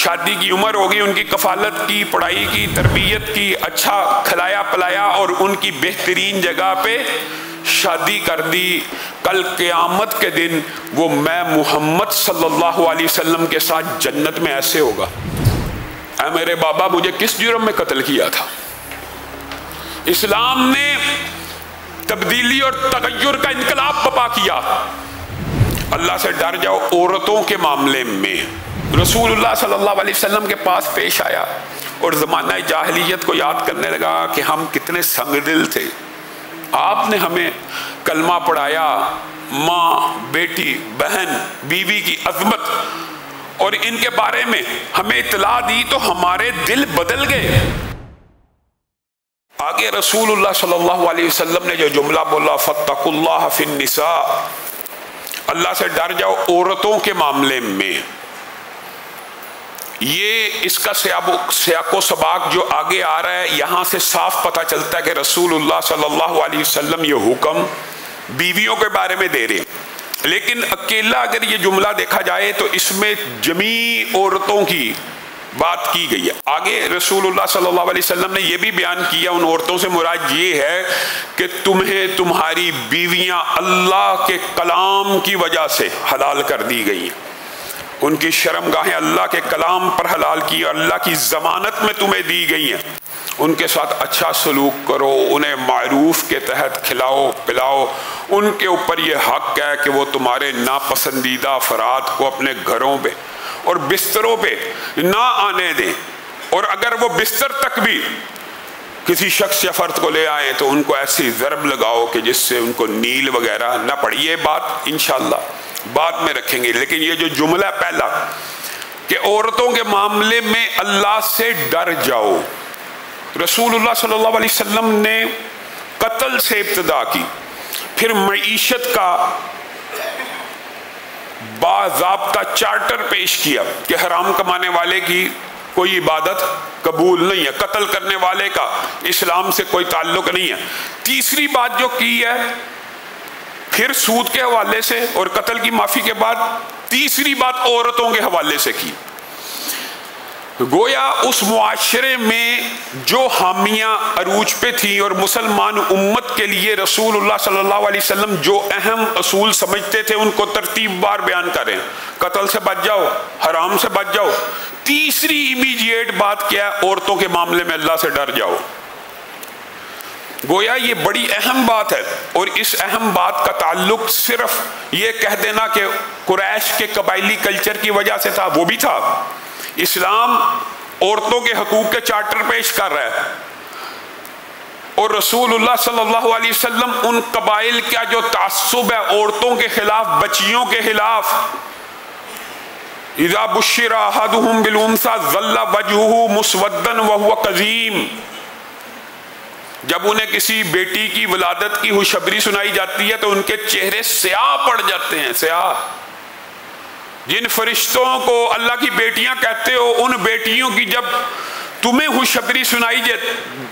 شادی کی عمر ہوگی، ان کی کفالت کی، پڑھائی کی، تربیت کی، اچھا کھلایا پلایا اور ان کی بہترین جگہ پہ شادی کر دی. کل قیامت کے دن وہ میں محمد صلی اللہ علیہ وسلم کے ساتھ جنت میں ایسے ہوگا. اے میرے بابا، مجھے کس جرم میں قتل کیا تھا؟ اسلام نے تبدیلی اور تغیر کا انقلاب برپا کیا. اللہ سے ڈر جاؤ. عورتوں کے معاملے میں رسول اللہ صلی اللہ علیہ وسلم کے پاس پیش آیا اور زمانہ جاہلیت کو یاد کرنے لگا کہ ہم کتنے سنگ دل تھے. آپ نے ہمیں کلمہ پڑھایا، ماں، بیٹی، بہن، بیوی کی عظمت اور ان کے بارے میں ہمیں اطلاع دی تو ہمارے دل بدل گئے. آگے رسول اللہ صلی اللہ علیہ وسلم نے جو جملہ بولا، فاتقوا اللہ فی النساء، اللہ سے ڈر جاؤ عورتوں کے معاملے میں. یہ اس کا سیاق و سباق جو آگے آ رہا ہے، یہاں سے صاف پتہ چلتا ہے کہ رسول اللہ صلی اللہ علیہ وسلم یہ حکم بیویوں کے بارے میں دے رہے ہیں. لیکن اکیلا اگر یہ جملہ دیکھا جائے تو اس میں جمیع عورتوں کی بات کی گئی ہے. آگے رسول اللہ صلی اللہ علیہ وسلم نے یہ بھی بیان کیا، ان عورتوں سے مراد یہ ہے کہ تمہیں تمہاری بیویاں اللہ کے کلام کی وجہ سے حلال کر دی گئی ہیں. ان کی شرمگاہیں اللہ کے کلام پر حلال کی اور اللہ کی ضمانت میں تمہیں دی گئی ہیں. ان کے ساتھ اچھا سلوک کرو، انہیں معروف کے تحت کھلاؤ پلاؤ. ان کے اوپر یہ حق ہے کہ وہ تمہارے ناپسندیدہ افراد کو اپنے گھروں پہ اور بستروں پہ نہ آنے دیں، اور اگر وہ بستر تک بھی کسی شخص یا فرد کو لے آئیں تو ان کو ایسی ضرب لگاؤ کہ جس سے ان کو نیل وغیرہ نہ پڑے. یہ بات انشاءاللہ بعد میں رکھیں گے. لیکن یہ جو جملہ پہلا کہ عورتوں کے معاملے میں اللہ سے ڈر جاؤ، رسول اللہ صلی اللہ علیہ وسلم نے قتل سے ابتدا کی، پھر معیشت کا باضابطہ چارٹر پیش کیا کہ حرام کمانے والے کی کوئی عبادت قبول نہیں ہے، قتل کرنے والے کا اسلام سے کوئی تعلق نہیں ہے. تیسری بات جو کی ہے پھر سود کے حوالے سے اور قتل کی معافی کے بعد تیسری بات عورتوں کے حوالے سے کی. گویا اس معاشرے میں جو حامیاں عروج پہ تھیں اور مسلمان امت کے لیے رسول اللہ صلی اللہ علیہ وسلم جو اہم اصول سمجھتے تھے ان کو ترتیب بار بیان کریں. قتل سے بچ جاؤ، حرام سے بچ جاؤ. تیسری امیڈیٹ بات کیا ہے؟ عورتوں کے معاملے میں اللہ سے ڈر جاؤ. گویا یہ بڑی اہم بات ہے، اور اس اہم بات کا تعلق صرف یہ کہہ دینا کہ قریش کے قبائلی کلچر کی وجہ سے تھا، وہ بھی تھا. اسلام عورتوں کے حقوق کے چارٹر پیش کر رہا ہے، اور رسول اللہ صلی اللہ علیہ وسلم ان قبائل کا جو تعصب ہے عورتوں کے خلاف، بچیوں کے خلاف، اذا بشر احدهم بالانثى ظل وجهه مسودا وهو كظيم، جب انہیں کسی بیٹی کی ولادت کی خوشخبری سنائی جاتی ہے تو ان کے چہرے سیاہ پڑ جاتے ہیں. سیاہ. جن فرشتوں کو اللہ کی بیٹیاں کہتے ہو، ان بیٹیوں کی جب تمہیں خوشخبری سنائی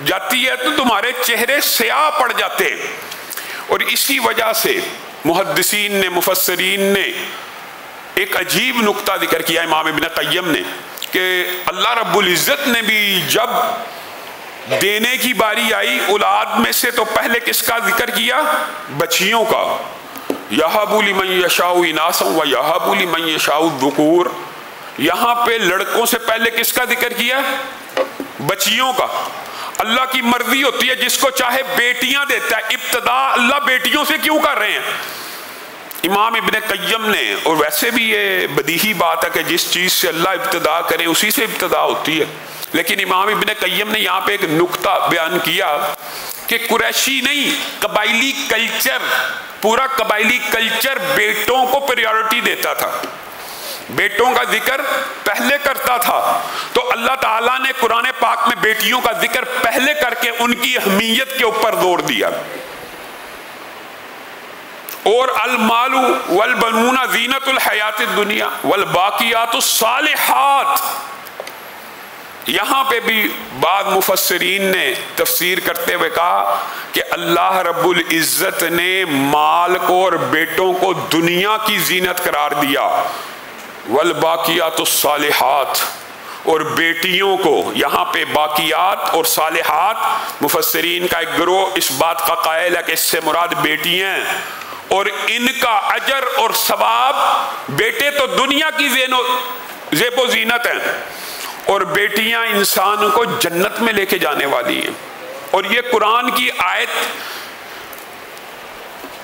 جاتی ہے تو تمہارے چہرے سیاہ پڑ جاتے ہیں. اور اسی وجہ سے محدثین نے، مفسرین نے ایک عجیب نقطہ ذکر کیا، امام ابن قیم نے، کہ اللہ رب العزت نے بھی جب دینے کی باری آئی اولاد میں سے تو پہلے کس کا ذکر کیا؟ بچیوں کا. یَهَبُ لِمَن يَشَاءُ إِنَاثًا وَيَهَبُ لِمَن يَشَاءُ الذُّكُورَ. یہاں پہ لڑکوں سے پہلے کس کا ذکر کیا؟ بچیوں کا. اللہ کی مرضی ہوتی ہے، جس کو چاہے بیٹیاں دیتا ہے. ابتدا اللہ بیٹیوں سے کیوں کر رہے ہیں؟ امام ابن قیم نے، اور ویسے بھی یہ بدیہی بات ہے کہ جس چیز سے اللہ ابتدا کرے اسی سے ابتدا ہوتی ہے، لیکن امام ابن قیم نے یہاں پہ ایک نقطہ بیان کیا کہ قریشی نہیں، قبائلی کلچر، پورا قبائلی کلچر بیٹوں کو پریورٹی دیتا تھا، بیٹوں کا ذکر پہلے کرتا تھا. تو اللہ تعالیٰ نے قرآن پاک میں بیٹیوں کا ذکر پہلے کر کے ان کی اہمیت کے اوپر زور دیا. اور المال والبنون زینت الحیات الدنیا والباقیات الصالحات، یہاں پہ بھی بعض مفسرین نے تفسیر کرتے ہوئے کہا کہ اللہ رب العزت نے مال کو اور بیٹوں کو دنیا کی زینت قرار دیا. والباقیات الصالحات، اور بیٹیوں کو، یہاں پہ باقیات اور صالحات، مفسرین کا ایک گروہ اس بات کا قائل ہے کہ اس سے مراد بیٹیاں ہیں، اور ان کا اجر اور ثواب، بیٹے تو دنیا کی زیب و زینت ہیں، اور بیٹیاں انسان کو جنت میں لے کے جانے والی ہیں۔ اور یہ قرآن کی آیت،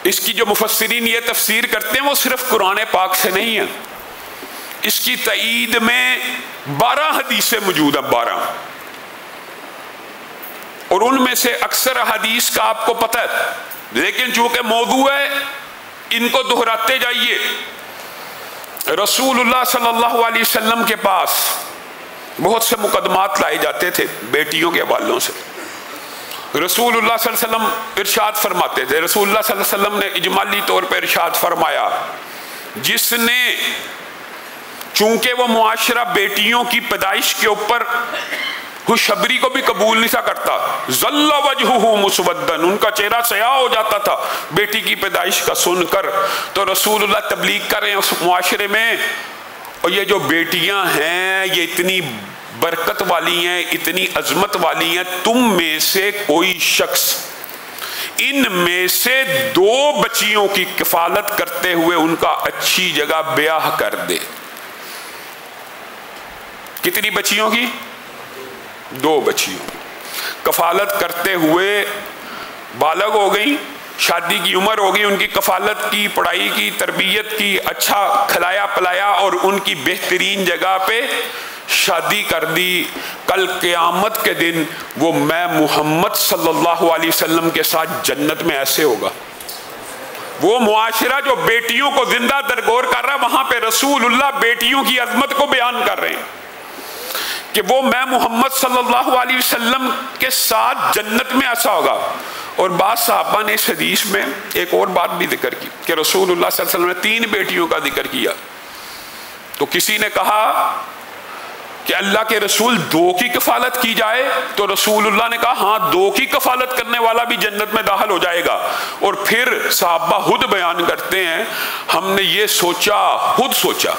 اس کی جو مفسرین یہ تفسیر کرتے ہیں وہ صرف قرآن پاک سے نہیں ہے، اس کی تائید میں 12 حدیثیں موجود ہیں، 12، اور ان میں سے اکثر حدیث کا آپ کو پتہ ہے، لیکن چونکہ موضوع ہے ان کو دہراتے جائیے۔ رسول اللہ صلی اللہ علیہ وسلم کے پاس بہت سے مقدمات لائے جاتے تھے بیٹیوں کے حوالوں سے۔ رسول اللہ صلی اللہ علیہ وسلم ارشاد فرماتے تھے، رسول اللہ صلی اللہ علیہ وسلم نے اجمالی طور پر ارشاد فرمایا، جس نے، چونکہ وہ معاشرہ بیٹیوں کی پیدائش کے اوپر خوشخبری کو بھی قبول نہیں تھا کرتا، ظل وجہہ مسودن، ان کا چہرہ سیاہ ہو جاتا تھا بیٹی کی پیدائش کا سن کر، تو رسول اللہ تبلیغ کر رہے ہیں اس معاشرے میں، اور یہ جو بیٹیاں ہیں یہ اتنی برکت والی ہیں، اتنی عظمت والی ہیں، تم میں سے کوئی شخص ان میں سے 2 بچیوں کی کفالت کرتے ہوئے ان کا اچھی جگہ بیاہ کر دے۔ کتنی بچیوں کی؟ 2 بچیوں کی کفالت کرتے ہوئے، بالغ ہو گئی، شادی کی عمر ہو گئی، ان کی کفالت کی، پڑھائی کی، تربیت کی، اچھا کھلایا پلایا، اور ان کی بہترین جگہ پہ شادی کر دی۔ کل قیامت کے دن وہ میں محمد صلی اللہ علیہ وسلم کے ساتھ جنت میں ایسے ہوگا۔ وہ معاشرہ جو بیٹیوں کو زندہ درگور کر رہا ہے، وہاں پہ رسول اللہ بیٹیوں کی عظمت کو بیان کر رہے ہیں کہ وہ میں محمد صلی اللہ علیہ وسلم کے ساتھ جنت میں ایسا ہوگا۔ اور بعض صحابہ نے اس حدیث میں ایک اور بات بھی ذکر کی کہ رسول اللہ صلی اللہ علیہ وسلم نے 3 بیٹیوں کا ذکر کیا، تو کسی نے کہا کہ اللہ کے رسول 2 کی کفالت کی جائے، تو رسول اللہ نے کہا ہاں 2 کی کفالت کرنے والا بھی جنت میں داخل ہو جائے گا۔ اور پھر صحابہ خود بیان کرتے ہیں، ہم نے یہ سوچا، خود سوچا،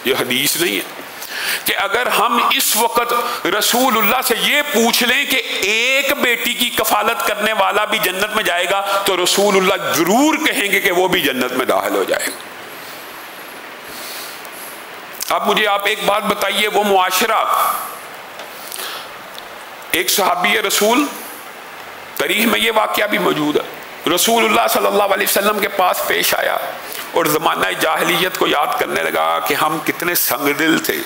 یہ حدیث نہیں ہے، کہ اگر ہم اس وقت رسول اللہ سے یہ پوچھ لیں کہ ایک بیٹی کی کفالت کرنے والا بھی جنت میں جائے گا، تو رسول اللہ ضرور کہیں گے کہ وہ بھی جنت میں داخل ہو جائے گا۔ اب مجھے آپ ایک بات بتائیے، وہ معاشرہ، ایک صحابی رسول، تاریخ میں یہ واقعہ بھی موجود ہے، رسول اللہ صلی اللہ علیہ وسلم کے پاس پیش آیا اور زمانہ جاہلیت کو یاد کرنے لگا کہ ہم کتنے سنگ دل تھے،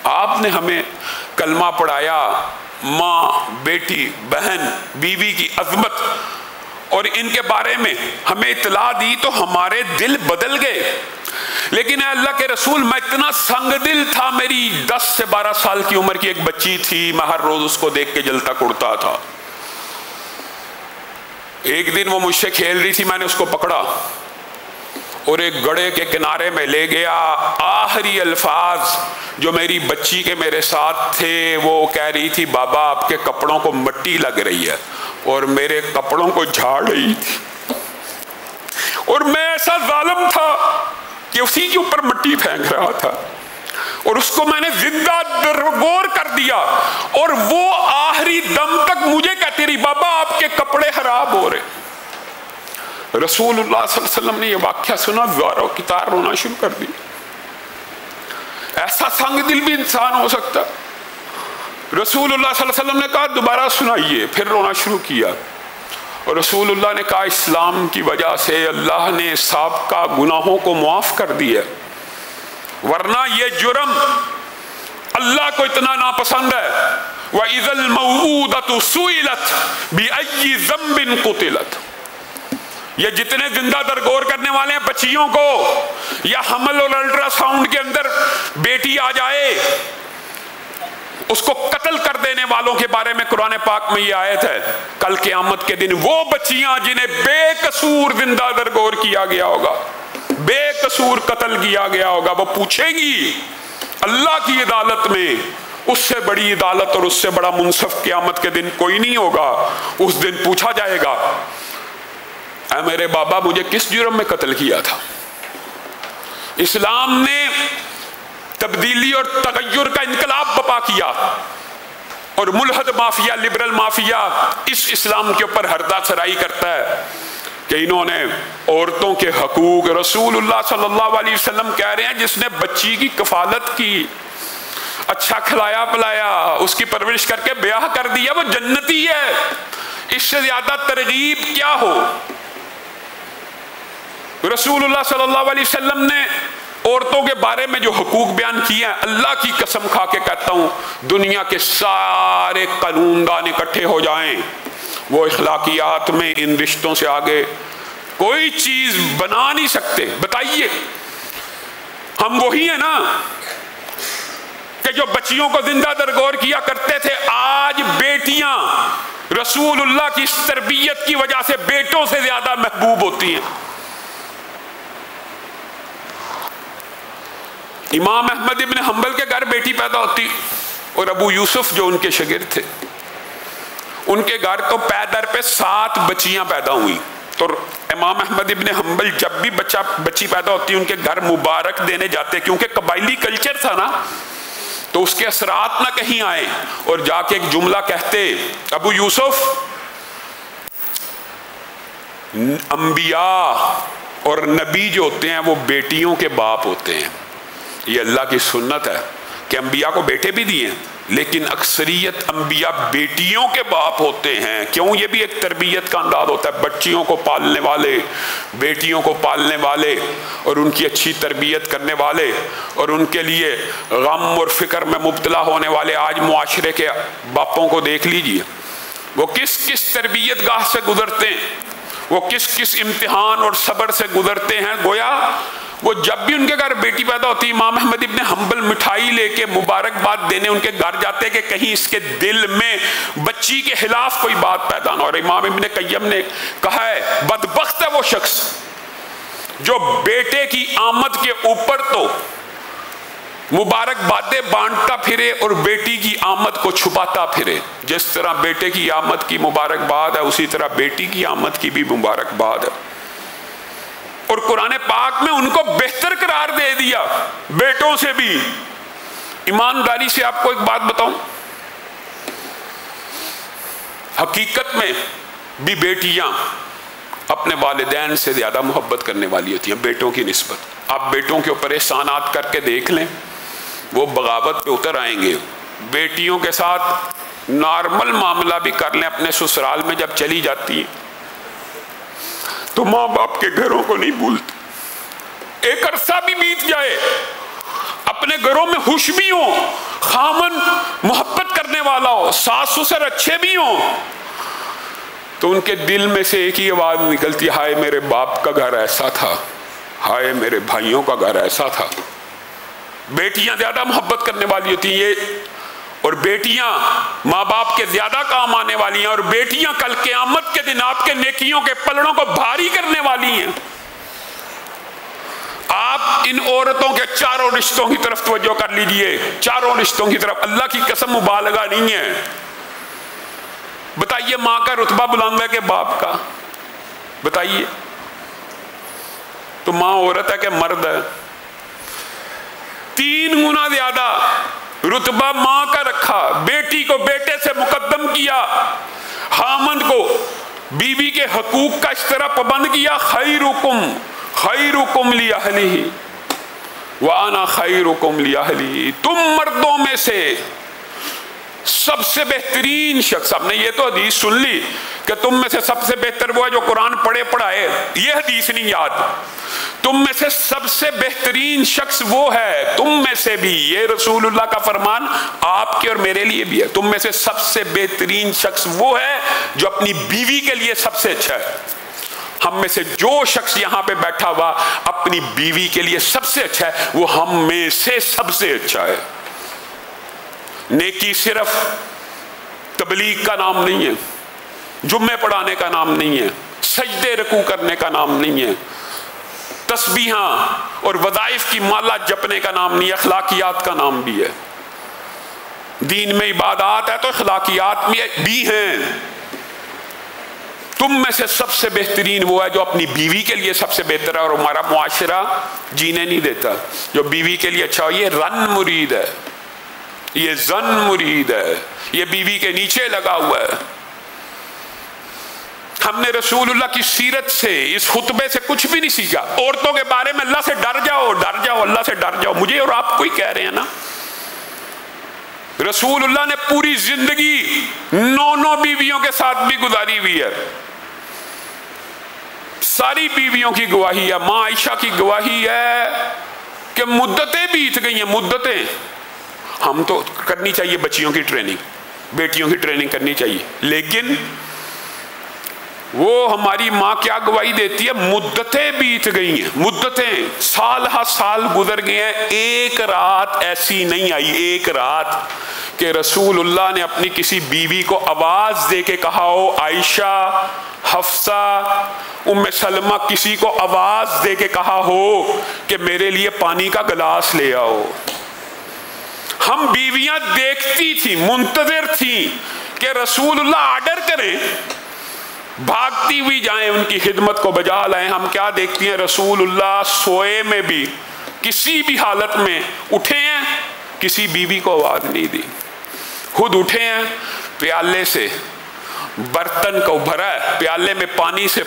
آپ نے ہمیں کلمہ پڑھایا، ماں، بیٹی، بہن، بیوی کی عظمت اور ان کے بارے میں ہمیں اطلاع دی تو ہمارے دل بدل گئے، لیکن اے اللہ کے رسول میں اتنا سنگ دل تھا، میری 10 سے 12 سال کی عمر کی ایک بچی تھی، میں ہر روز اس کو دیکھ کے جلتا کڑتا تھا۔ ایک دن وہ مجھ سے کھیل رہی تھی، میں نے اس کو پکڑا اور ایک گڑھے کے کنارے میں لے گیا، آخری الفاظ جو میری بچی کے میرے ساتھ تھے، وہ کہہ رہی تھی بابا آپ کے کپڑوں کو مٹی لگ رہی ہے، اور میرے کپڑوں کو جھاڑ رہی تھی، اور میں ایسا ظالم تھا کہ اسی کے اوپر مٹی پھینک رہا تھا، اور اس کو میں نے زندہ درگور کر دیا، اور وہ آخری دم تک مجھے کہتی رہی بابا آپ کے کپڑے خراب ہو رہے۔ رسول اللہ صلی اللہ علیہ وسلم نے یہ واقعہ سنا، زاروں کی طرح رونا شروع کر دی۔ ایسا سنگ دل بھی انسان ہو سکتا؟ رسول اللہ صلی اللہ علیہ وسلم نے کہا دوبارہ سنائیے، پھر رونا شروع کیا، اور رسول اللہ نے کہا اسلام کی وجہ سے اللہ نے سابقہ گناہوں کو معاف کر دیا، ورنہ یہ جرم اللہ کو اتنا ناپسند ہے۔ وَإِذَا الْمَوْءُودَةُ سُئِلَتْ بِأَيِّ ذَنبٍ قُتِلَتْ، یہ جتنے زندہ درگور کرنے والے ہیں بچیوں کو، یا حمل اور الٹرا ساؤنڈ کے اندر بیٹی آ جائے اس کو قتل کر دینے والوں کے بارے میں قرآن پاک میں یہ آیت ہے، کل قیامت کے دن وہ بچیاں جنہیں بے قصور زندہ درگور کیا گیا ہوگا، بے قصور قتل کیا گیا ہوگا، وہ پوچھیں گی اللہ کی عدالت میں، اس سے بڑی عدالت اور اس سے بڑا منصف قیامت کے دن کوئی نہیں ہوگا۔ اس دن پوچھا جائے گا اے میرے بابا مجھے کس جرم میں قتل کیا تھا؟ اسلام نے تبدیلی اور تغیر کا انقلاب بپا کیا، اور ملحد مافیا، لبرل مافیا اس اسلام کے اوپر ہردہ سرائی کرتا ہے کہ انہوں نے عورتوں کے حقوق، رسول اللہ صلی اللہ علیہ وسلم کہہ رہے ہیں جس نے بچی کی کفالت کی، اچھا کھلایا پلایا، اس کی پرورش کر کے بیاہ کر دیا، وہ جنتی ہے۔ اس سے زیادہ ترغیب کیا ہو؟ رسول اللہ صلی اللہ علیہ وسلم نے عورتوں کے بارے میں جو حقوق بیان کیے ہیں، اللہ کی قسم کھا کے کہتا ہوں دنیا کے سارے قانون دان اکٹھے ہو جائیں، وہ اخلاقیات میں ان رشتوں سے آگے کوئی چیز بنا نہیں سکتے۔ بتائیے، ہم وہی ہیں نا کہ جو بچیوں کو زندہ درگور کیا کرتے تھے، آج بیٹیاں رسول اللہ کی اس تربیت کی وجہ سے بیٹوں سے زیادہ محبوب ہوتی ہیں۔ امام احمد ابن حنبل کے گھر بیٹی پیدا ہوتی، اور ابو یوسف جو ان کے شاگرد تھے، ان کے گھر تو پے در پہ 7 بچیاں پیدا ہوئی۔ تو امام احمد ابن حنبل جب بھی بچی پیدا ہوتی ان کے گھر مبارک دینے جاتے، کیونکہ قبائلی کلچر تھا نا، تو اس کے اثرات نہ کہیں آئے، اور جا کے ایک جملہ کہتے، ابو یوسف، انبیاء اور نبی جو ہوتے ہیں وہ بیٹیوں کے باپ ہوتے ہیں۔ یہ اللہ کی سنت ہے کہ انبیاء کو بیٹے بھی دیے، لیکن اکثریت انبیاء بیٹیوں کے باپ ہوتے ہیں۔ کیوں؟ یہ بھی ایک تربیت کا انداز ہوتا ہے، بچیوں کو پالنے والے، بیٹیوں کو پالنے والے، اور ان کی اچھی تربیت کرنے والے، اور ان کے لیے غم اور فکر میں مبتلا ہونے والے۔ آج معاشرے کے باپوں کو دیکھ لیجئے، وہ کس کس تربیت گاہ سے گزرتے ہیں، وہ کس کس امتحان اور صبر سے گزرتے ہیں۔ گویا وہ جب بھی ان کے گھر بیٹی پیدا ہوتی، امام احمد ابن حنبل مٹھائی لے کے مبارکباد دینے ان کے گھر جاتے کہ کہیں اس کے دل میں بچی کے خلاف کوئی بات پیدا نہ ہو۔ اور امام ابن قیم نے کہا ہے بدبخت ہے وہ شخص جو بیٹے کی آمد کے اوپر تو مبارکبادیں بانٹتا پھرے اور بیٹی کی آمد کو چھپاتا پھرے۔ جس طرح بیٹے کی آمد کی مبارکباد ہے، اسی طرح بیٹی کی آمد کی بھی مبارکباد ہے۔ اور قرآن پاک میں ان کو بہتر قرار دے دیا بیٹوں سے بھی۔ ایمانداری سے آپ کو ایک بات بتاؤں، حقیقت میں بھی بیٹیاں اپنے والدین سے زیادہ محبت کرنے والی ہوتی ہیں بیٹوں کی نسبت۔ آپ بیٹوں کے اوپر احسانات کر کے دیکھ لیں، وہ بغاوت پہ اتر آئیں گے۔ بیٹیوں کے ساتھ نارمل معاملہ بھی کر لیں، اپنے سسرال میں جب چلی جاتی ہیں تو ماں باپ کے گھروں کو نہیں بھولتے۔ ایک عرصہ بھی بیت جائے، اپنے گھروں میں خوش بھی ہوں، خامن محبت کرنے والا ہو، ساس سسر اچھے بھی ہوں، تو ان کے دل میں سے ایک ہی آواز نکلتی، ہائے میرے باپ کا گھر ایسا تھا، ہائے میرے بھائیوں کا گھر ایسا تھا۔ بیٹیاں زیادہ محبت کرنے والی ہوتی ہیں، اور بیٹیاں ماں باپ کے زیادہ کام آنے والی ہیں، اور بیٹیاں کل قیامت کے دن آپ کے نیکیوں کے پلڑوں کو بھاری کرنے والی ہیں۔ آپ ان عورتوں کے چاروں رشتوں کی طرف توجہ کر لیجئے، چاروں رشتوں کی طرف، اللہ کی قسم مبالغہ نہیں ہے۔ بتائیے ماں کا رتبہ بلند ہے کہ باپ کا؟ بتائیے تو ماں عورت ہے کہ مرد ہے؟ 3 گنا زیادہ رتبہ ماں کا رکھا، بیٹی کو بیٹے سے مقدم کیا، خامند کو بیوی کے حقوق کا اس طرح پابند کیا، خیرکم لأہلہ وانا خیرکم لأہلی، تم مردوں میں سے سب سے بہترین شخص۔ آپ نے یہ تو حدیث سن لی کہ تم میں سے سب سے بہتر وہ ہے جو قرآن پڑھے پڑھائے، یہ حدیث نہیں یاد۔ تم میں سے سب سے بہترین شخص وہ ہے، تم میں سے بھی، یہ رسول اللہ کا فرمان آپ کے اور میرے لیے بھی ہے، تم میں سے سب سے بہترین شخص وہ ہے جو اپنی بیوی کے لیے سب سے اچھا ہے۔ ہم میں سے جو شخص یہاں پہ بیٹھا ہوا اپنی بیوی کے لیے سب سے اچھا ہے، وہ ہم میں سے سب سے اچھا ہے۔ نیکی صرف تبلیغ کا نام نہیں ہے، جمعے پڑھانے کا نام نہیں ہے، سجدے رکوع کرنے کا نام نہیں ہے، تسبیحاں اور وظائف کی مالا جپنے کا نام نہیں ہے، اخلاقیات کا نام بھی ہے۔ دین میں عبادات ہے تو اخلاقیات بھی ہیں۔ تم میں سے سب سے بہترین وہ ہے جو اپنی بیوی کے لیے سب سے بہتر ہے اور ہمارا معاشرہ جینے نہیں دیتا. جو بیوی کے لیے اچھا ہو یہ رن مرید ہے, یہ زن مرید ہے, یہ بیوی کے نیچے لگا ہوا ہے. ہم نے رسول اللہ کی سیرت سے اس خطبے سے کچھ بھی نہیں سیکھا. عورتوں کے بارے میں اللہ سے ڈر جاؤ, ڈر جاؤ, اللہ سے ڈر جاؤ. مجھے اور آپ کو ہی کہہ رہے ہیں نا. رسول اللہ نے پوری زندگی 9 بیویوں کے ساتھ بھی گزاری ہوئی ہے. ساری بیویوں کی گواہی ہے. ماں عائشہ کی گواہی ہے کہ مدتیں بیت گئی ہیں, مدتیں. ہم تو کرنی چاہیے بچیوں کی ٹریننگ, بیٹیوں کی ٹریننگ کرنی چاہیے, لیکن وہ ہماری ماں کیا گواہی دیتی ہے؟ مدتیں بیت گئی ہیں, مدتیں, سال ہا سال گزر گئے ہیں. ایک رات ایسی نہیں آئی, ایک رات کہ رسول اللہ نے اپنی کسی بیوی کو آواز دے کے کہا ہو عائشہ, حفصہ, ام سلمہ, کسی کو آواز دے کے کہا ہو کہ میرے لیے پانی کا گلاس لے آؤ. ہم بیویاں دیکھتی تھیں, منتظر تھیں کہ رسول اللہ آرڈر کریں, بھاگتی ہوئی جائیں, ان کی خدمت کو بجا لائیں. ہم کیا دیکھتی ہیں؟ رسول اللہ سوئے میں بھی کسی بھی حالت میں اٹھے ہیں, کسی بیوی کو آواز نہیں دی, خود اٹھے ہیں, پیالے سے برتن کو بھرا ہے, پیالے میں پانی سے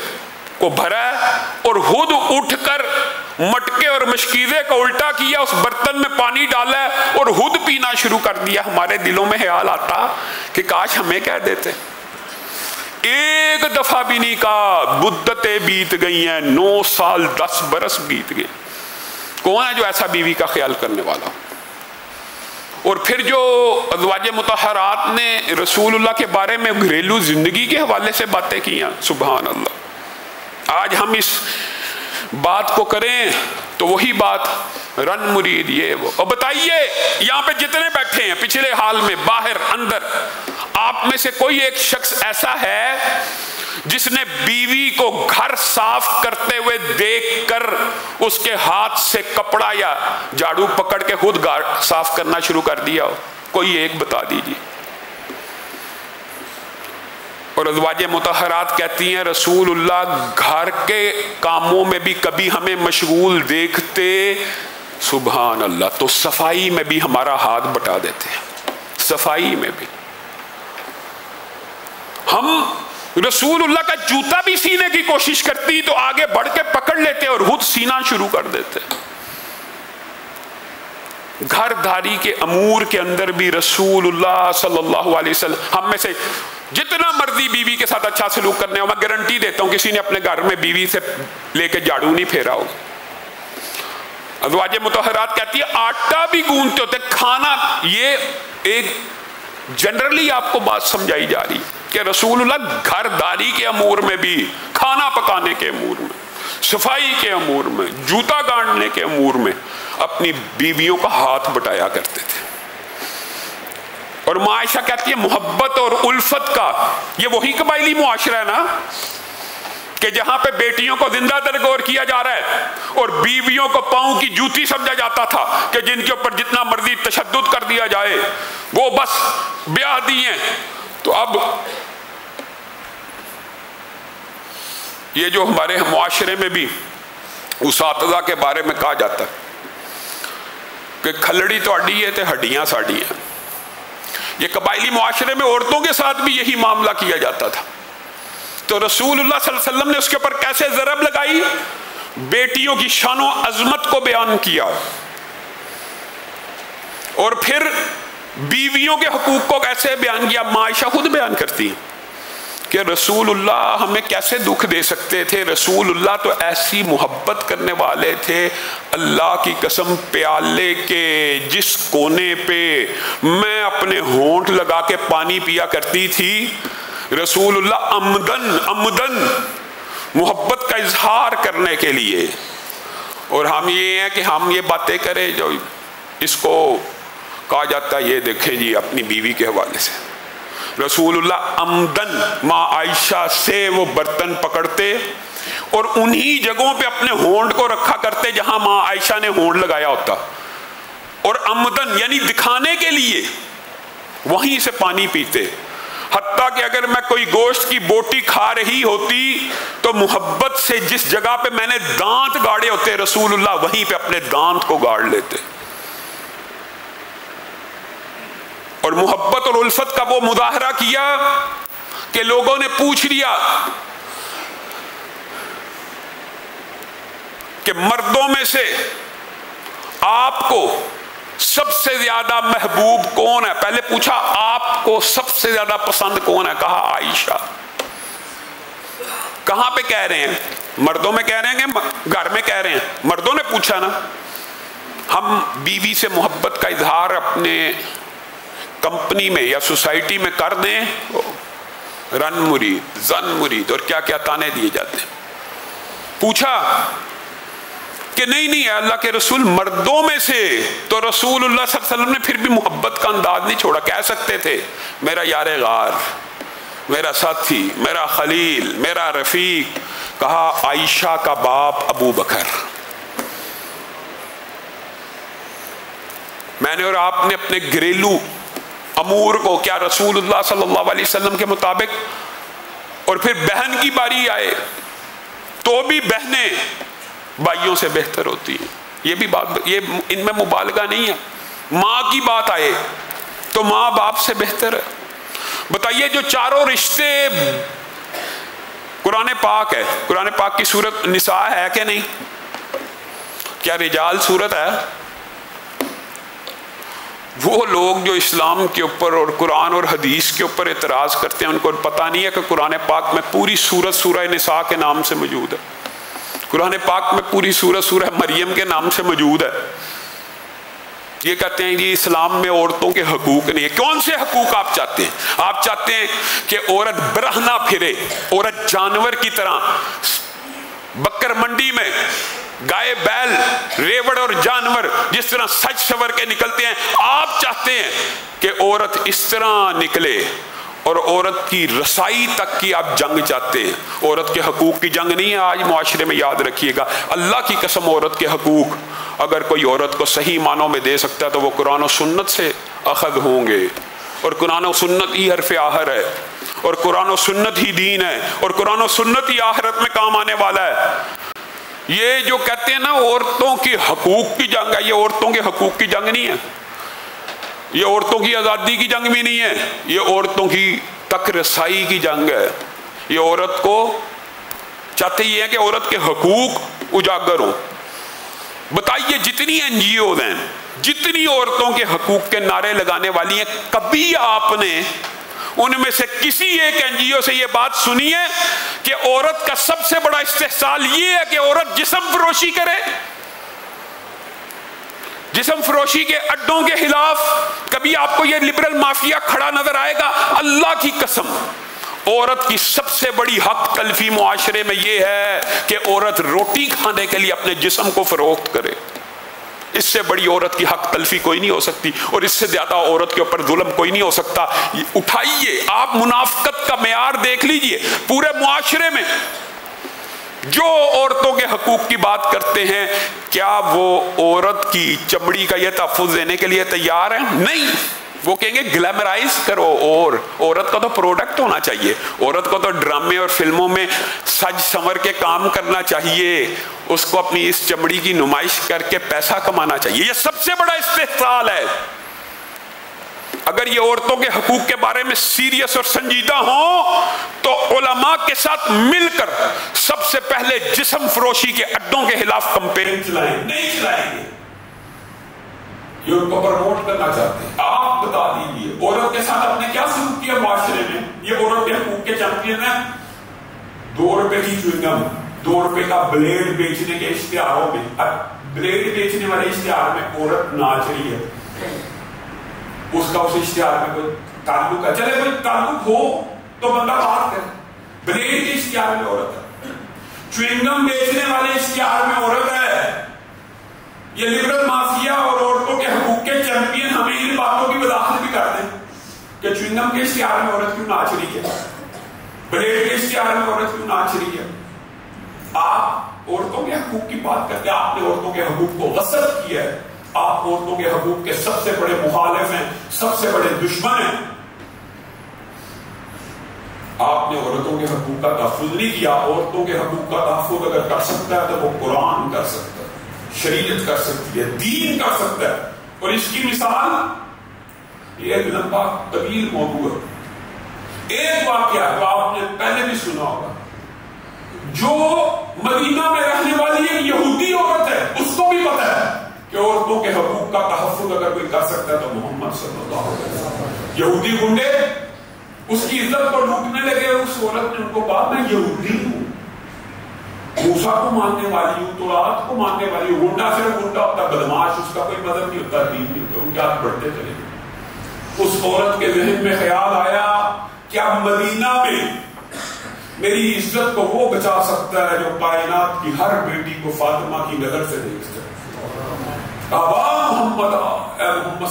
کو بھرا ہے, اور خود اٹھ کر مٹکے اور مشکیزے کو الٹا کیا, اس برتن میں پانی ڈالا ہے اور خود پینا شروع کر دیا. ہمارے دلوں میں خیال آتا کہ کاش ہمیں کہہ دیتے. ایک دفعہ بھی نہیں کہا. مدتیں بیت گئی ہیں, 9 سال 10 برس بیت گئے. کون ہے جو ایسا بیوی کا خیال کرنے والا؟ اور پھر جو ازواج مطہرات نے رسول اللہ کے بارے میں گھریلو زندگی کے حوالے سے باتیں کی ہیں, سبحان اللہ. آج ہم اس بات کو کریں تو وہی بات رن مرید یہ وہ. اور بتائیے یہاں پہ جتنے بیٹھے ہیں, پچھلے حال میں, باہر, اندر, آپ میں سے کوئی ایک شخص ایسا ہے جس نے بیوی کو گھر صاف کرتے ہوئے دیکھ کر اس کے ہاتھ سے کپڑا یا جھاڑو پکڑ کے خود گھر صاف کرنا شروع کر دیا ہو؟ کوئی ایک بتا دیجیے. اور ازواج مطہرات کہتی ہیں رسول اللہ گھر کے کاموں میں بھی کبھی ہمیں مشغول دیکھتے, سبحان اللہ, تو صفائی میں بھی ہمارا ہاتھ بٹا دیتے ہیں. صفائی میں بھی ہم رسول اللہ کا جوتا بھی سینے کی کوشش کرتی تو آگے بڑھ کے پکڑ لیتے اور خود سینا شروع کر دیتے. گھر داری کے امور کے اندر بھی رسول اللہ صلی اللہ علیہ وسلم, ہم میں سے جتنا مرضی بیوی کے ساتھ اچھا سلوک کرنے ہو, میں گارنٹی دیتا ہوں کسی نے اپنے گھر میں بیوی سے لے کے جھاڑو نہیں پھیرا ہوگا. ازواج مطہرات کہتی ہے آٹا بھی گوندتے ہوتے, کھانا, یہ ایک جنرلی آپ کو بات سمجھائی جا رہی کہ رسول اللہ گھر داری کے امور میں بھی, کھانا پکانے کے امور میں, صفائی کے امور میں, جوتا گانڈنے کے امور میں اپنی بیویوں کا ہاتھ بٹایا کرتے تھے. اور ماں عائشہ کہتی ہے محبت اور الفت کا یہ وہی قبائلی معاشرہ ہے نا کہ جہاں پہ بیٹیوں کو زندہ درگور کیا جا رہا ہے اور بیویوں کو پاؤں کی جوتی سمجھا جاتا تھا کہ جن کے اوپر جتنا مرضی تشدد کر دیا جائے وہ بس بیاہ دیے. تو اب یہ جو ہمارے معاشرے میں بھی اساتذہ کے بارے میں کہا جاتا ہے کہ کھلڑی تو اڈی ہے تے ہڈیاں ساڑی ہیں, یہ قبائلی معاشرے میں عورتوں کے ساتھ بھی یہی معاملہ کیا جاتا تھا. تو رسول اللہ صلی اللہ علیہ وسلم نے اس کے اوپر کیسے ضرب لگائی؟ بیٹیوں کی شان و عظمت کو بیان کیا, اور پھر بیویوں کے حقوق کو کیسے بیان کیا. ماں عائشہ خود بیان کرتی ہیں کہ رسول اللہ ہمیں کیسے دکھ دے سکتے تھے. رسول اللہ تو ایسی محبت کرنے والے تھے, اللہ کی قسم پیالے کے جس کونے پہ میں اپنے ہونٹ لگا کے پانی پیا کرتی تھی, رسول اللہ عمدن محبت کا اظہار کرنے کے لیے. اور ہم یہ ہیں کہ ہم یہ باتیں کریں جو اس کو کہا جاتا ہے, یہ دیکھیں جی اپنی بیوی کے حوالے سے رسول اللہ عمدن ماں عائشہ سے وہ برتن پکڑتے اور انہی جگہوں پہ اپنے ہونٹ کو رکھا کرتے جہاں ماں عائشہ نے ہونٹ لگایا ہوتا, اور عمدن یعنی دکھانے کے لیے وہیں سے پانی پیتے. حتیٰ کہ اگر میں کوئی گوشت کی بوٹی کھا رہی ہوتی تو محبت سے جس جگہ پہ میں نے دانت گاڑے ہوتے رسول اللہ وہیں پہ اپنے دانت کو گاڑ لیتے. اور محبت اور الفت کا وہ مظاہرہ کیا کہ لوگوں نے پوچھ لیا کہ مردوں میں سے آپ کو سب سے زیادہ محبوب کون ہے؟ پہلے پوچھا آپ کو سب سے زیادہ پسند کون ہے؟ کہا عائشہ. کہاں پہ کہہ رہے ہیں؟ مردوں میں کہہ رہے ہیں کہ گھر میں کہہ رہے ہیں؟ مردوں نے پوچھا نا. ہم بیوی سے محبت کا اظہار اپنے کمپنی میں یا سوسائٹی میں کر دیں، رن مرید، زن مرید اور کیا کیا تانے دیے جاتے ہیں. پوچھا کہ نہیں ہے اللہ کے رسول مردوں میں سے، تو رسول اللہ صلی اللہ علیہ وسلم نے پھر بھی محبت کا انداز نہیں چھوڑا. کہہ سکتے تھے میرا یار غار، میرا ساتھی، میرا خلیل، میرا رفیق. کہا عائشہ کا باپ ابو بکر. میں نے اور آپ نے اپنے گھریلو امور کو کیا رسول اللہ صلی اللہ علیہ وسلم کے مطابق، اور پھر بہن کی باری آئے تو بھی بہنیں بھائیوں سے بہتر ہوتی ہیں. یہ بھی بات، یہ ان میں مبالغہ نہیں ہے. ماں کی بات آئے تو ماں باپ سے بہتر ہے. بتائیے جو چاروں رشتے قرآن پاک ہے، قرآن پاک کی سورت نساء ہے کہ نہیں؟ کیا رجال سورت ہے؟ وہ لوگ جو اسلام کے اوپر اور قرآن اور حدیث کے اوپر اعتراض کرتے ہیں ان کو پتہ نہیں ہے کہ قرآن پاک میں پوری سورت سورہ نساء کے نام سے موجود ہے. قرآن پاک میں پوری سورت سورہ مریم کے نام سے موجود ہے. یہ کہتے ہیں یہ اسلام میں عورتوں کے حقوق نہیں ہے. کون سے حقوق آپ چاہتے ہیں؟ آپ چاہتے ہیں کہ عورت برہنہ پھرے، عورت جانور کی طرح بکر منڈی میں گائے بیل ریوڑ اور جانور جس طرح سج سور کے نکلتے ہیں، آپ چاہتے ہیں کہ عورت اس طرح نکلے، اور عورت کی رسائی تک کی آپ جنگ چاہتے ہیں. عورت کے حقوق کی جنگ نہیں ہے آج معاشرے میں، یاد رکھیے گا. اللہ کی قسم عورت کے حقوق اگر کوئی عورت کو صحیح معنوں میں دے سکتا ہے تو وہ قرآن و سنت سے اخذ ہوں گے، اور قرآن و سنت ہی حرف آخر ہے، اور قرآن و سنت ہی دین ہے، اور قرآن و سنت ہی آخرت میں کام آنے والا ہے. یہ جو کہتے ہیں نا عورتوں کی حقوق کی جنگ ہے، یہ عورتوں کے حقوق کی جنگ نہیں ہے، یہ عورتوں کی آزادی کی جنگ بھی نہیں ہے، یہ عورتوں کی تک رسائی کی جنگ ہے. یہ عورت کو چاہتے یہ ہے کہ عورت کے حقوق اجاگر ہوں. بتائیے جتنی این جی اوز ہیں، جتنی عورتوں کے حقوق کے نعرے لگانے والی ہیں، کبھی آپ نے ان میں سے کسی ایک این جی او سے یہ بات سنی ہے کہ عورت کا سب سے بڑا استحصال یہ ہے کہ عورت جسم فروشی کرے؟ جسم فروشی کے اڈوں کے خلاف کبھی آپ کو یہ لبرل مافیا کھڑا نظر آئے گا؟ اللہ کی قسم عورت کی سب سے بڑی حق تلفی معاشرے میں یہ ہے کہ عورت روٹی کھانے کے لیے اپنے جسم کو فروخت کرے. اس سے بڑی عورت کی حق تلفی کوئی نہیں ہو سکتی، اور اس سے زیادہ عورت کے اوپر ظلم کوئی نہیں ہو سکتا. اٹھائیے آپ منافقت کا معیار دیکھ لیجئے. پورے معاشرے میں جو عورتوں کے حقوق کی بات کرتے ہیں، کیا وہ عورت کی چمڑی کا یہ تحفظ دینے کے لیے تیار ہیں؟ نہیں. وہ کہیں گے گلیمرائز کرو، اور عورت کا تو پروڈکٹ ہونا چاہیے، عورت کو تو ڈرامے اور فلموں میں سج سنور کے کام کرنا چاہیے، اس کو اپنی اس چمڑی کی نمائش کر کے پیسہ کمانا چاہیے. یہ سب سے بڑا استحصال ہے. اگر یہ عورتوں کے حقوق کے بارے میں سیریس اور سنجیدہ ہوں تو علماء کے ساتھ مل کر سب سے پہلے جسم فروشی کے اڈوں کے خلاف کمپین چلائیں. نہیں چلائیں گے، یہ ان کو پروموٹ کرنا چاہتے ہیں. آپ بتا دیجئے عورت کے ساتھ آپ نے کیا سلوک کیا معاشرے میں؟ یہ عورت کے حقوق کے چیمپئن ہیں. 2 روپے کی چوئنگم، 2 روپے کا بلیڈ بیچنے کے اشتہاروں میں، بلیڈ بیچنے والے اشتہار میں عورت ناچ رہی ہے. اس کا اس اشتہار میں کوئی تعلق ہے؟ چلے کوئی تعلق ہو تو بندہ بات کرے. بلیڈ کے اشتہار میں عورت ہے، چوئنگم بیچنے والے اشتہار میں عورت ہے. یہ لبرل مافیا اور عورتوں کے حقوق کے چیمپئن ہمیں ان باتوں کی وضاحت بھی کرتے ہیں کہ چوئنگم کے اشتہار میں عورت کیوں ناچ رہی ہے، بلیڈ کے اشتہار میں عورت کیوں ناچ رہی ہے. آپ عورتوں کے حقوق کی بات کرتے ہیں، آپ نے عورتوں کے حقوق کو غصب کیا ہے. آپ عورتوں کے حقوق کے سب سے بڑے مخالف ہیں، سب سے بڑے دشمن ہیں. آپ نے عورتوں کے حقوق کا تحفظ نہیں کیا. عورتوں کے حقوق کا تحفظ اگر کر سکتا ہے تو وہ قرآن کر سکتا ہے, شریعت کر سکتی ہے, دین کر سکتا ہے. اور اس کی مثال یہ ایک لمبا طویل موضوع ہے. ایک واقعہ جو آپ نے پہلے بھی سنا ہوگا, جو مدینہ میں رہنے والی ایک یہودی عورت ہے, اس کو بھی پتا ہے کہ عورتوں کے حقوق کا تحفظ اگر کوئی کر سکتا ہے تو محمد صلی اللہ علیہ وسلم. یہودی گنڈے اس کی عزت کو لوٹنے لگے. اس عورت نے ان کو کہا میں یہودی ہوں, موسیٰ کو ماننے والی ہوں, توراۃ کو ماننے والی ہوں. گنڈا صرف گنڈا ہوتا ہے, بدماش, اس کا کوئی مذہب نہیں ہوتا, دین نہیں ہوتا. ان کے ہاتھ بڑھتے چلے گئے. اس عورت کے ذہن میں خیال آیا کہ اب مدینہ میں میری عزت کو وہ بچا سکتا ہے جو کائنات کی ہر بیٹی کو فاطمہ کی نظر سے دیکھ سکتا ہے. محمد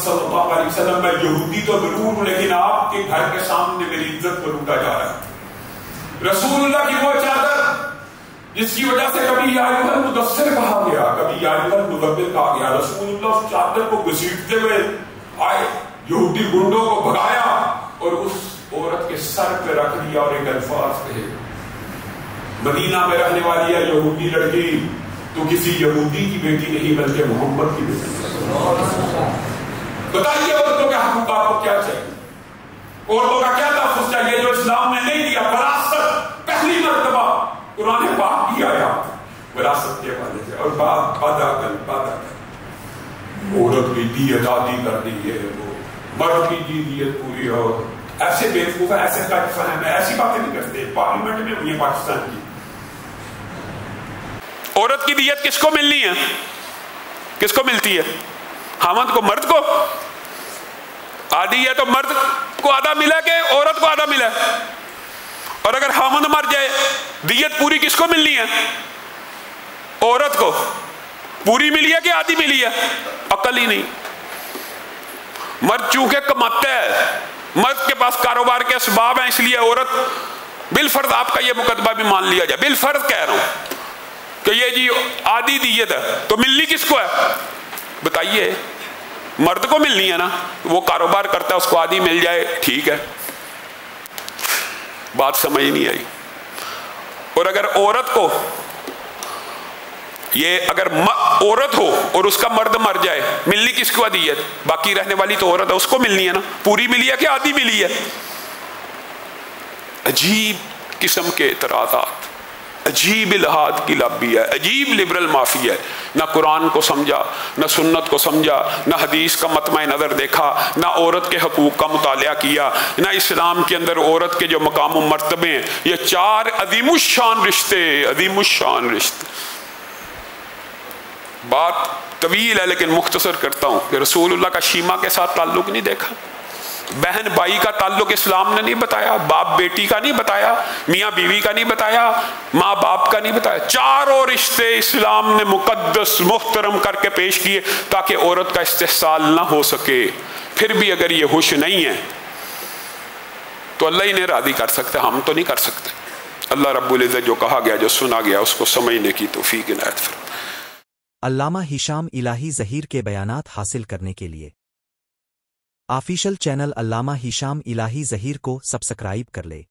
صلی اللہ علیہ وسلم, میں یہودی تو ضرور ہوں لیکن آپ کے گھر کے سامنے میری عزت کو لوٹا جا رہا ہے. رسول اللہ کی وہ چادر جس کی وجہ سے کبھی یا ایھا المدثر کہا گیا, کبھی یا ایھا المزمل کہا گیا. رسول اللہ اس چادر کو گھسیٹتے ہوئے آئے, یہودی گنڈوں کو بھگایا اور اس عورت کے سر پہ رکھ دیا اور ایک الفاظ کہے, مدینہ میں رہنے والی ہے یہودی لڑکی, تو کسی یہودی کی بیٹی نہیں بلکہ محمد کی بیٹی. بتائیے عورتوں کے حقوق آپ کو کیا چاہیے, عورتوں کا کیا تحفظ چاہیے جو اسلام نے نہیں دیا. وراثت پہلی مرتبہ قرآن پاک کی آیا وراثت کے حوالے سے, اور عورت کی دیت عادی کر دی ہے, وہ مرد کی دیت پوری. اور ایسے بیوقوف ہیں, ایسے کٹ فہم ہے, ایسی باتیں نہیں کرتے. پارلیمنٹ میں ہوئی ہے پاکستان کی. عورت کی دیت کس کو ملنی ہے, کس کو ملتی ہے؟ خاوند کو, مرد کو. آدھی ہے تو مرد کو آدھا ملا کہ عورت کو آدھا ملا. اور اگر خاوند مر جائے دیت پوری کس کو ملنی ہے؟ عورت کو. پوری ملی ہے کہ آدھی ملی ہے؟ عقل ہی نہیں. مرد چونکہ کماتا ہے, مرد کے پاس کاروبار کے اسباب ہیں, اس لیے عورت بالفرض, آپ کا یہ مقدمہ بھی مان لیا جائے, بالفرض کہہ رہا ہوں کہ یہ جی آدھی دیت ہے, تو ملنی کس کو ہے بتائیے؟ مرد کو ملنی ہے نا, وہ کاروبار کرتا ہے, اس کو آدھی مل جائے ٹھیک ہے. بات سمجھ نہیں آئی. اور اگر عورت کو, یہ اگر عورت ہو اور اس کا مرد مر جائے, ملنی کس کو دیت؟ باقی رہنے والی تو عورت ہے, اس کو ملنی ہے نا. پوری ملی ہے کہ آدھی ملی ہے؟ عجیب قسم کے اعتراضات, عجیب الہاد کی لابی ہے, عجیب لبرل مافی ہے. نہ قرآن کو سمجھا, نہ سنت کو سمجھا, نہ حدیث کا مطمع نظر دیکھا, نہ عورت کے حقوق کا مطالعہ کیا, نہ اسلام کے اندر عورت کے جو مقام و مرتبے ہیں. یہ چار عظیم الشان رشتے, عظیم الشان رشتے. بات طویل ہے لیکن مختصر کرتا ہوں کہ رسول اللہ کا شیما کے ساتھ تعلق نہیں دیکھا, بہن بھائی کا تعلق اسلام نے نہیں بتایا, باپ بیٹی کا نہیں بتایا, میاں بیوی کا نہیں بتایا, ماں باپ کا نہیں بتایا. چاروں رشتے اسلام نے مقدس محترم کر کے پیش کیے تاکہ عورت کا استحصال نہ ہو سکے. پھر بھی اگر یہ ہوش نہیں ہے تو اللہ ہی نے راضی کر سکتے, ہم تو نہیں کر سکتے. اللہ رب العزت جو کہا گیا, جو سنا گیا, اس کو سمجھنے کی توفیق عنایت فرمائے. علامہ ہشام الہی ظہیر کے بیانات حاصل کرنے کے لیے آفیشل چینل علامہ ہشام الہی ظہیر کو سبسکرائب کر لے.